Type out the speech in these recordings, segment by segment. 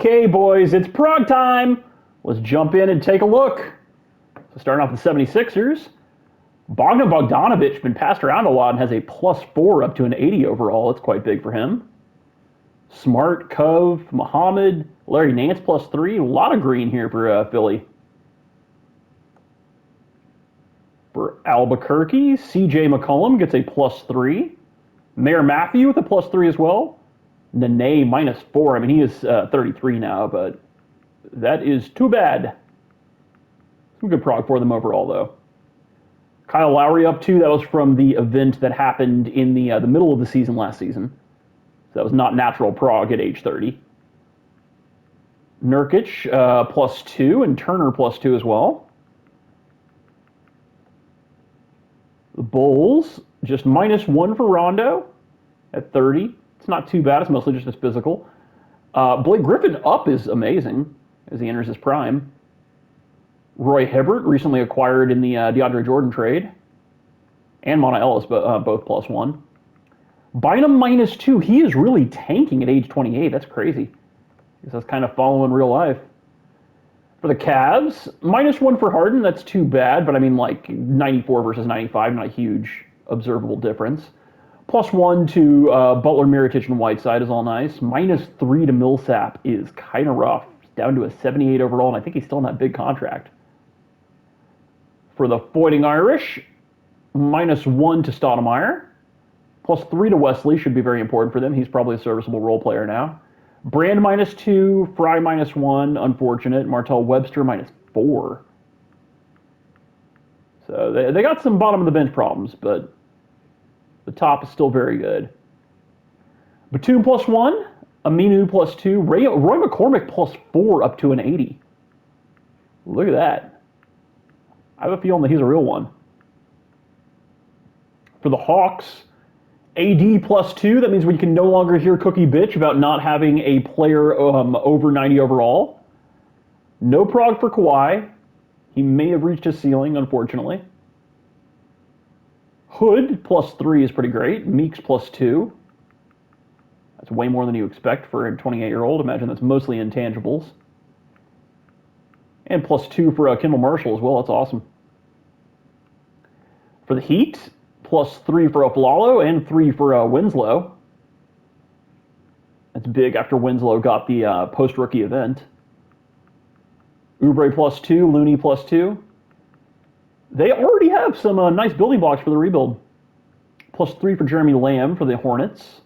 Okay, boys, it's Prague time. Let's jump in and take a look. So starting off with the 76ers, Bogdan Bogdanovic been passed around a lot and has a +4 up to an 80 overall. It's quite big for him. Smart, Cove, Muhammad, Larry Nance +3. A lot of green here for Philly. For Albuquerque, CJ McCollum gets a +3. Mayor Matthew with a +3 as well. Nene -4. I mean, he is 33 now, but that is too bad. Some good prog for them overall, though. Kyle Lowry up 2. That was from the event that happened in the middle of the season last season. So that was not natural prog at age 30. Nurkic +2 and Turner +2 as well. The Bulls just -1 for Rondo at 30. It's not too bad. It's mostly just his physical. Blake Griffin up is amazing as he enters his prime. Roy Hibbert recently acquired in the DeAndre Jordan trade. And Mona Ellis, both +1. Bynum -2. He is really tanking at age 28. That's crazy. I guess that's kind of following real life. For the Cavs, -1 for Harden. That's too bad, but I mean, like 94 versus 95, not a huge observable difference. +1 to Butler, Mirotic, and Whiteside is all nice. -3 to Millsap is kind of rough. He's down to a 78 overall, and I think he's still in that big contract. For the Fighting Irish, -1 to Stoudemire. +3 to Wesley should be very important for them. He's probably a serviceable role player now. Brand -2, Fry -1, unfortunate. Martell Webster -4. So they got some bottom of the bench problems, but the top is still very good. Batum +1, Aminu +2, Roy McCormick +4 up to an 80. Look at that. I have a feeling that he's a real one. For the Hawks, AD +2. That means we can no longer hear Cookie bitch about not having a player over 90 overall. No prog for Kawhi. He may have reached his ceiling, unfortunately. Hood +3 is pretty great. Meeks +2. That's way more than you expect for a 28-year-old. Imagine that's mostly intangibles. And +2 for Kendall Marshall as well. That's awesome. For the Heat, +3 for Opalalo and 3 for Winslow. That's big after Winslow got the post-rookie event. Oubre +2, Looney +2. They already have some nice building blocks for the rebuild. +3 for Jeremy Lamb for the Hornets.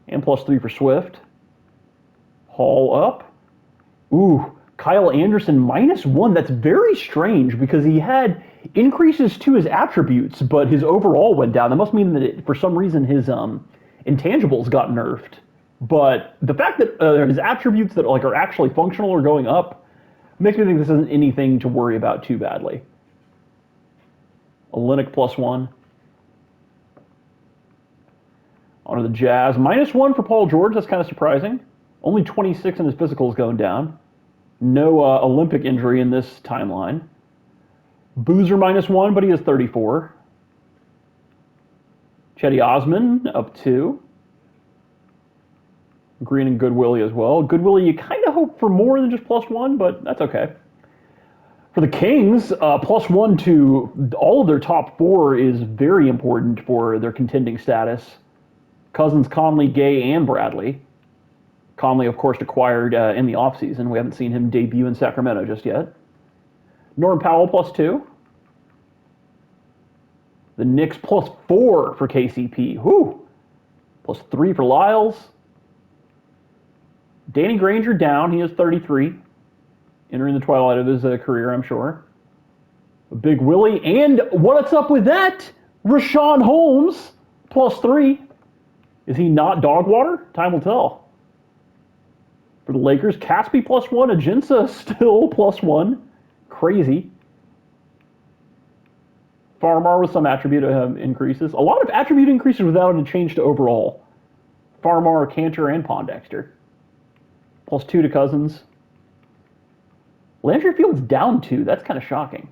And +3 for Swift. Hall up. Ooh, Kyle Anderson -1. That's very strange because he had increases to his attributes, but his overall went down. That must mean that for some reason his intangibles got nerfed. But the fact that his attributes that are actually functional are going up makes me think this isn't anything to worry about too badly. Olynyk +1. On to the Jazz. -1 for Paul George. That's kind of surprising. Only 26 in his physicals going down. No Olympic injury in this timeline. Boozer -1, but he is 34. Chetty Osman up 2. Green and Goodwillie as well. Goodwillie, you kind of hope for more than just +1, but that's okay. For the Kings, +1 to all of their top 4 is very important for their contending status. Cousins, Conley, Gay, and Bradley. Conley, of course, acquired in the offseason. We haven't seen him debut in Sacramento just yet. Norman Powell +2. The Knicks +4 for KCP. Whew. +3 for Lyles. Danny Granger down. He is 33. Entering the twilight of his career, I'm sure. Big Willie. And what's up with that? Rashawn Holmes +3. Is he not dog water? Time will tell. For the Lakers, Caspi +1. Ajinça still +1. Crazy. Farmar with some attribute increases. A lot of attribute increases without a change to overall. Farmar, Cantor, and Pondexter. +2 to Cousins. Landry Fields down 2. That's kind of shocking.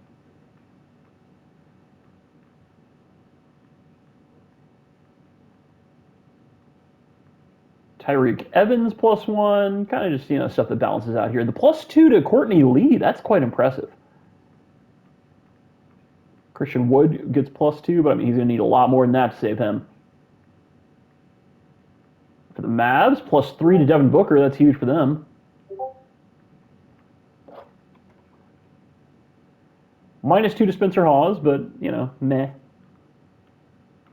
Tyreek Evans +1, kind of just, stuff that balances out here. The +2 to Courtney Lee, that's quite impressive. Christian Wood gets +2, but I mean, he's going to need a lot more than that to save him. For the Mavs, +3 to Devin Booker, that's huge for them. -2 to Spencer Hawes, but, meh.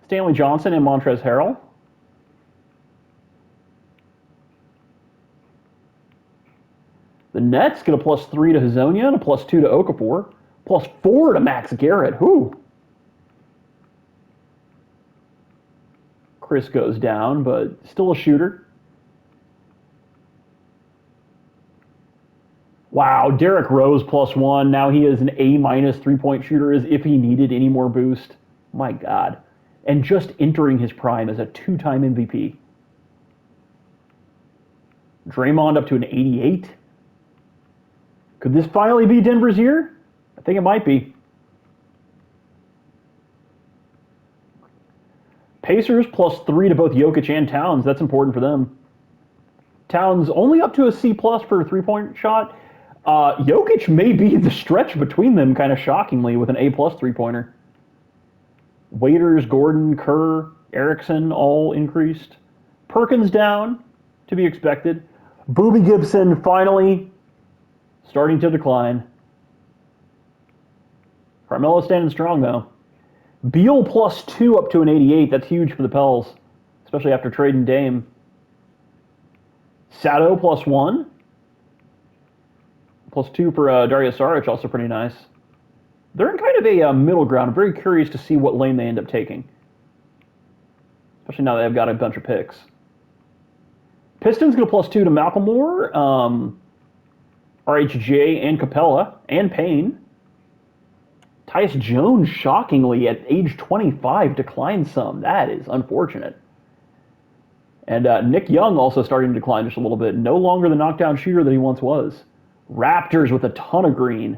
Stanley Johnson and Montrezl Harrell. The Nets get a +3 to Hazonia and a +2 to Okafor. +4 to Max Garrett. Whew. Chris goes down, but still a shooter. Wow, Derrick Rose +1. Now he is an A- three-point shooter as if he needed any more boost. My God. And just entering his prime as a two-time MVP. Draymond up to an 88. Could this finally be Denver's year? I think it might be. Pacers +3 to both Jokic and Towns. That's important for them. Towns only up to a C+ for a three-point shot. Jokic may be the stretch between them, kind of shockingly, with an A+ three-pointer. Waiters, Gordon, Kerr, Erickson all increased. Perkins down, to be expected. Boobie Gibson finally starting to decline. Carmelo standing strong, though. Beal +2 up to an 88. That's huge for the Pels, especially after trading Dame. Sato +1. +2 for Dario Saric, also pretty nice. They're in kind of a middle ground. I'm very curious to see what lane they end up taking, especially now that they've got a bunch of picks. Pistons get a +2 to Malcolmore, RHJ, and Capella, and Payne. Tyus Jones, shockingly, at age 25, declined some. That is unfortunate. And Nick Young also starting to decline just a little bit. No longer the knockdown shooter that he once was. Raptors with a ton of green.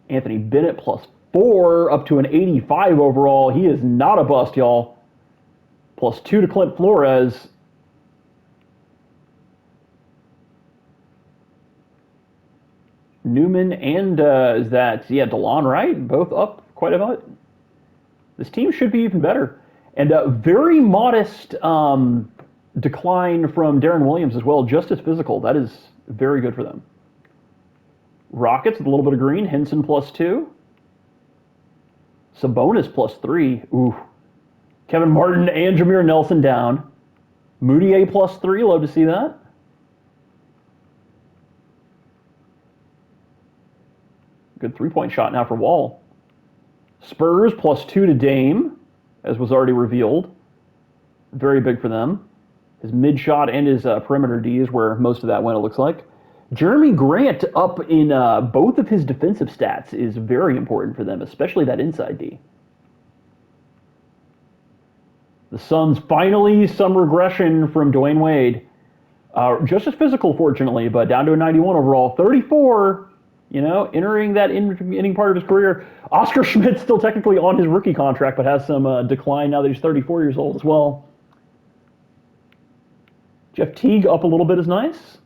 Anthony Bennett +4 up to an 85 overall. He is not a bust, y'all. +2 to Clint Flores. Newman and DeLon Wright, both up quite a bit. This team should be even better. And very modest decline from Darren Williams as well, just as physical. That is very good for them. Rockets with a little bit of green, Henson +2. Sabonis +3. Ooh. Kevin Martin and Jameer Nelson down. Moutier +3, love to see that. Good three-point shot now for Wall. Spurs +2 to Dame, as was already revealed. Very big for them. His mid-shot and his perimeter D is where most of that went, it looks like. Jeremy Grant up in both of his defensive stats is very important for them, especially that inside D. The Suns finally some regression from Dwayne Wade. Just as physical, fortunately, but down to a 91 overall. 34, entering that ending part of his career. Oscar Schmidt's still technically on his rookie contract, but has some decline now that he's 34 years old as well. Jeff Teague up a little bit is nice.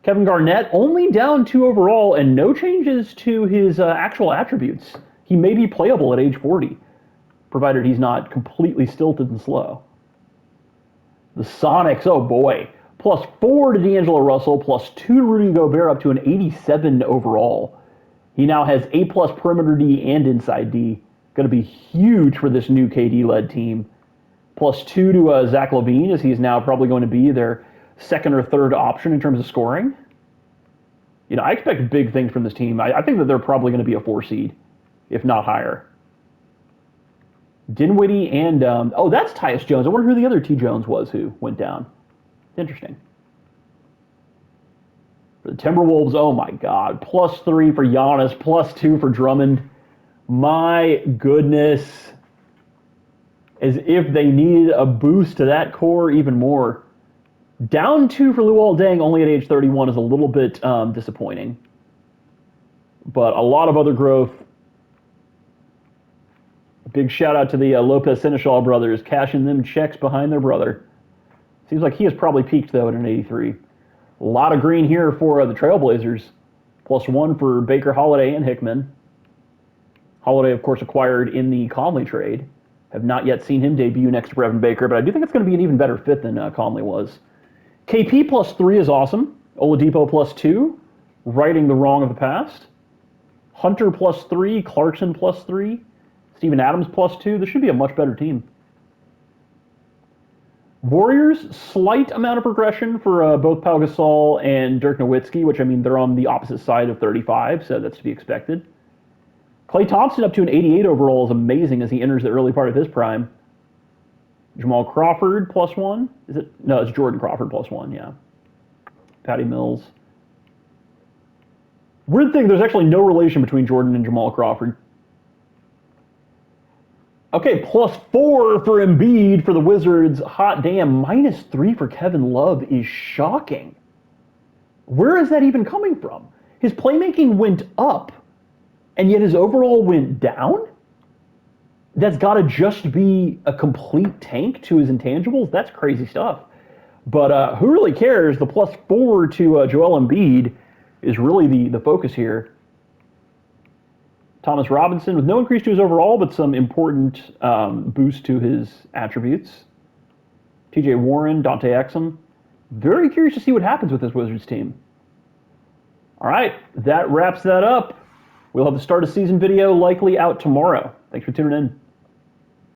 Kevin Garnett only down 2 overall and no changes to his actual attributes. He may be playable at age 40, provided he's not completely stilted and slow. The Sonics, oh boy. +4 to D'Angelo Russell, +2 to Rudy Gobert up to an 87 overall. He now has A+ perimeter D and inside D. Going to be huge for this new KD-led team. +2 to Zach LaVine, as he is now probably going to be their second or third option in terms of scoring. I expect big things from this team. I think that they're probably going to be a 4 seed, if not higher. Dinwiddie and, that's Tyus Jones. I wonder who the other T. Jones was who went down. Interesting. For the Timberwolves, oh my God. +3 for Giannis, +2 for Drummond. My goodness. As if they needed a boost to that core even more. Down 2 for Luol Deng, only at age 31, is a little bit disappointing. But a lot of other growth. Big shout out to the Lopez Seneschal brothers, cashing them checks behind their brother. Seems like he has probably peaked, though, at an 83. A lot of green here for the Trailblazers. +1 for Baker, Holiday, and Hickman. Holiday, of course, acquired in the Conley trade. Have not yet seen him debut next to Brevin Baker, but I do think it's going to be an even better fit than Conley was. KP +3 is awesome. Oladipo +2, righting the wrong of the past. Hunter +3, Clarkson +3, Steven Adams +2. This should be a much better team. Warriors, slight amount of progression for both Pau Gasol and Dirk Nowitzki, which, I mean, they're on the opposite side of 35, so that's to be expected. Klay Thompson up to an 88 overall is amazing as he enters the early part of his prime. Jamal Crawford +1. Is it? No, it's Jordan Crawford +1, yeah. Patty Mills. Weird thing, there's actually no relation between Jordan and Jamal Crawford. Okay, +4 for Embiid for the Wizards. Hot damn. -3 for Kevin Love is shocking. Where is that even coming from? His playmaking went up, and yet his overall went down? That's got to just be a complete tank to his intangibles? That's crazy stuff. But who really cares? The +4 to Joel Embiid is really the focus here. Thomas Robinson with no increase to his overall, but some important boost to his attributes. TJ Warren, Dante Exum. Very curious to see what happens with this Wizards team. All right, that wraps that up. We'll have the start of season video likely out tomorrow. Thanks for tuning in.